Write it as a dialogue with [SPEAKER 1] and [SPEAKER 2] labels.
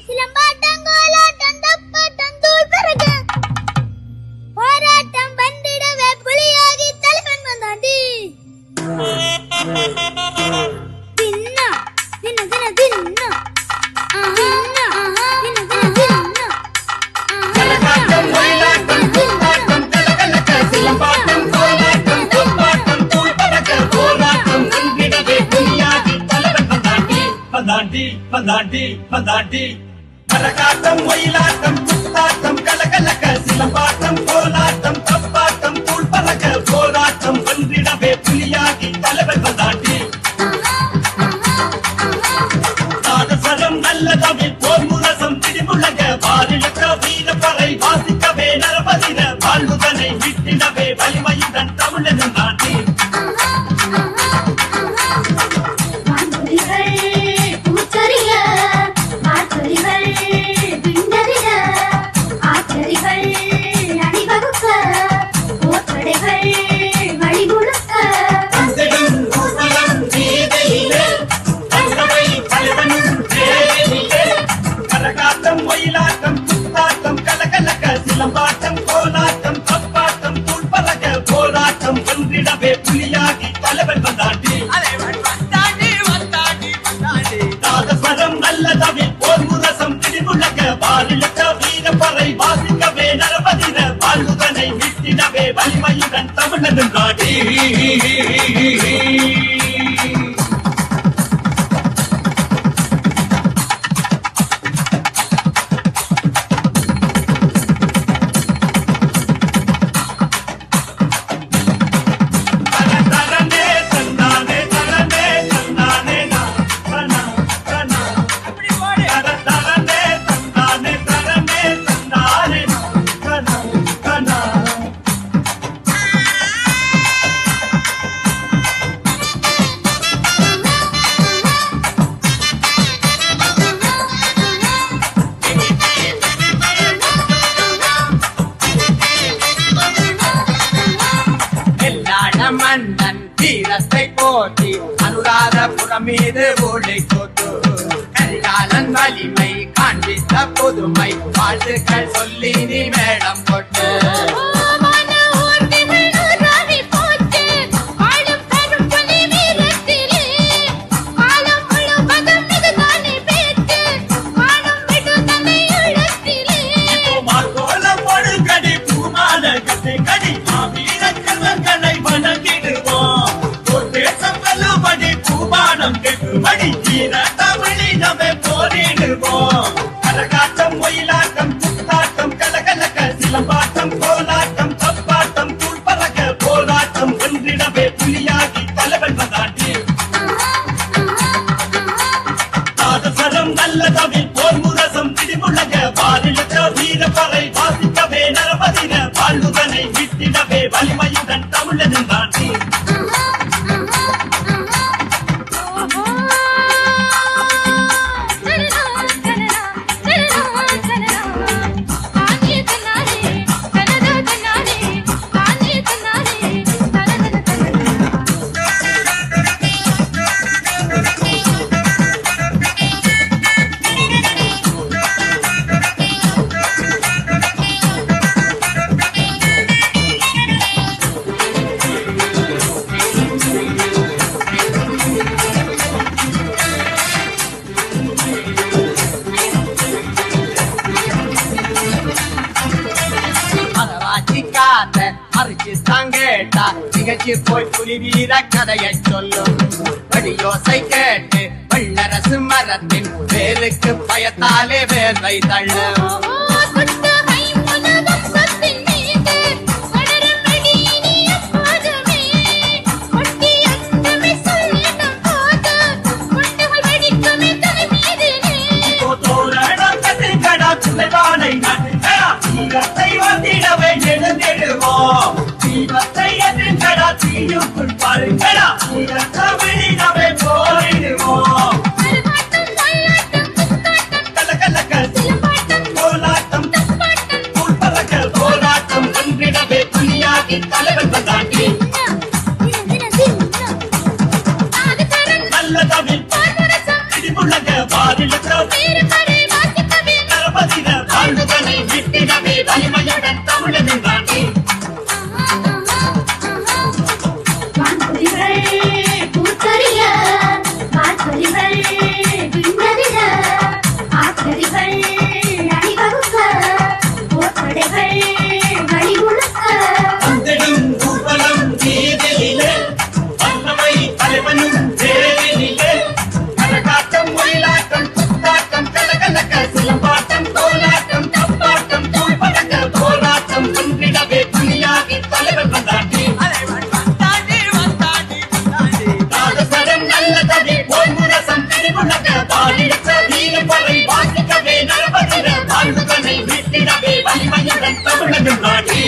[SPEAKER 1] சிலம்பாட்டம் கோலாட்டம் தப்பாட்டம் தூள் பிறகு போராட்டம் வந்திடவே புலியாகி தலைவன் வந்தாண்டி தின்னா தின்ன தின்ன தின்னா தின்னா தின்ன தின்ன தின்னா
[SPEAKER 2] கலகாட்டம் ஒயிலாட்டம் கூத்தாட்டம் கலகலக்க சிலம்பாட்டம் கோலாட்டம் தப்பாட்டம் தூள் பிறகு போராட்டம் வந்திடவே புலியாகி தலைவன் வந்தாண்டி வந்தாண்டி வந்தாண்டி வந்தாண்டி கலகாட்டம் ஒயிலாட்டம் கூத்தாட்டம் கலகலக்க சிலம்பாட்டம் கோலாட்டம் தப்பாட்டம் தூள் பறக்க போராட்டம் வந்திடவே புலியாகி தலைவன் வந்தாண்டி நாதஸ்வரம் நல்ல தமிழ் போர் முரசம் திடிமுழங்க பாரிழக்க வீரப்பறை வாசிக்கவே நரபதிர வாழ்வுதனை விட்டிடவே வலிமையுடன் தமிழன் தாண்டி ஒயிலாட்டம் குத்தாட்டம் கலகலக்க சிலம்பாட்டம் கோலாட்டம் தப்பாட்டம் தூள் பறக்க போராட்டம் வந்திடவே புலியாகி தலைவன் வந்தாண்டி நாதஸ்வரம் நல்ல தமிழ் போர் முரசம் திடிமுழங்க பாரிழக்க வீரப்பறை வாசிக்கவே நரபதிர வாழ்வுதனை விட்டிடவே வலிமையுடன் தமிழன் நாடி மன்னன் தீரத்தை போட்டி அனுராதபுரம் மீது ஓடை கொண்டு கரிகாலன் வலிமை காண்பித்த புதுமை வாழ்த்துக்கள் சொல்லி நீ மேடம் கொண்டு கலகாட்டம் ஒயிலாட்டம் குத்தாட்டம் கலகலக்க சிலம்பாட்டம் கோலாட்டம் தப்பாட்டம் தூள் பறக்க போராட்டம் வென்றிடவே புலியாகி தலைவன் வந்தாண்டி நாதஸ்வரம் நல்ல தமிழ் போர் முரசம் திடிமுழங்க பாரிழக்க வீரப்பறை வாசிக்கவே நரபதிர வாழ்வுதனை விட்டிடவே வலிமையுடன் தமிழன் தாண்டி நிகழ்ச்சி போய் புலி வீர கதையை சொல்லும் வடியோசை கேட்டு வல்லரசு மரத்தின் வேருக்கு பயத்தாலே வேர்வை தள்ளும் தீயுக்குள் பாருங்கடா தமிழினவே போரிடுவோம் கலகலக்க கோலாட்டம் தூள் பறக்க போராட்டம் வென்றிடவே புலியாகி தலைவன் வந்தாண்டி நல்ல தமிழ் இடிமுழங்க வாழ்வுதனை விட்டிடவே வலிமையுடன் தமிழனின் தாண்டி
[SPEAKER 3] வான்புலிகள் பூத்தறிய, வான்புலிகள் விண்ணதிர, ஆற்றலிகள் அணிவகுக்க, போர்ப்படைகள் வழிமுழுக்க.
[SPEAKER 2] வந்திடும் ஊர்வலம் வீதியிலே வல்லமை தலைவனும் வேலினிலே கரகாட்டம் ஒயிலாட்டம் குத்தாட்டம் கலகலக்க சிலம்பாட்டம் கோலாட்டம் தப்பாட்டம் தூள் பறக்க போராட்டம் ஒன்றிடவே துணியாகி தலைவன் வந்தாண்டி ராஜசரம் நல்ல கவி ஓய்வுரசம் திரிபுணக்க பாலிடுத்த வீரம் பறை வாசிக்கவே நரபதிர வாழ்வுதனை விட்டிடவே வலிமையுடன் தமிழனும் நாட்டி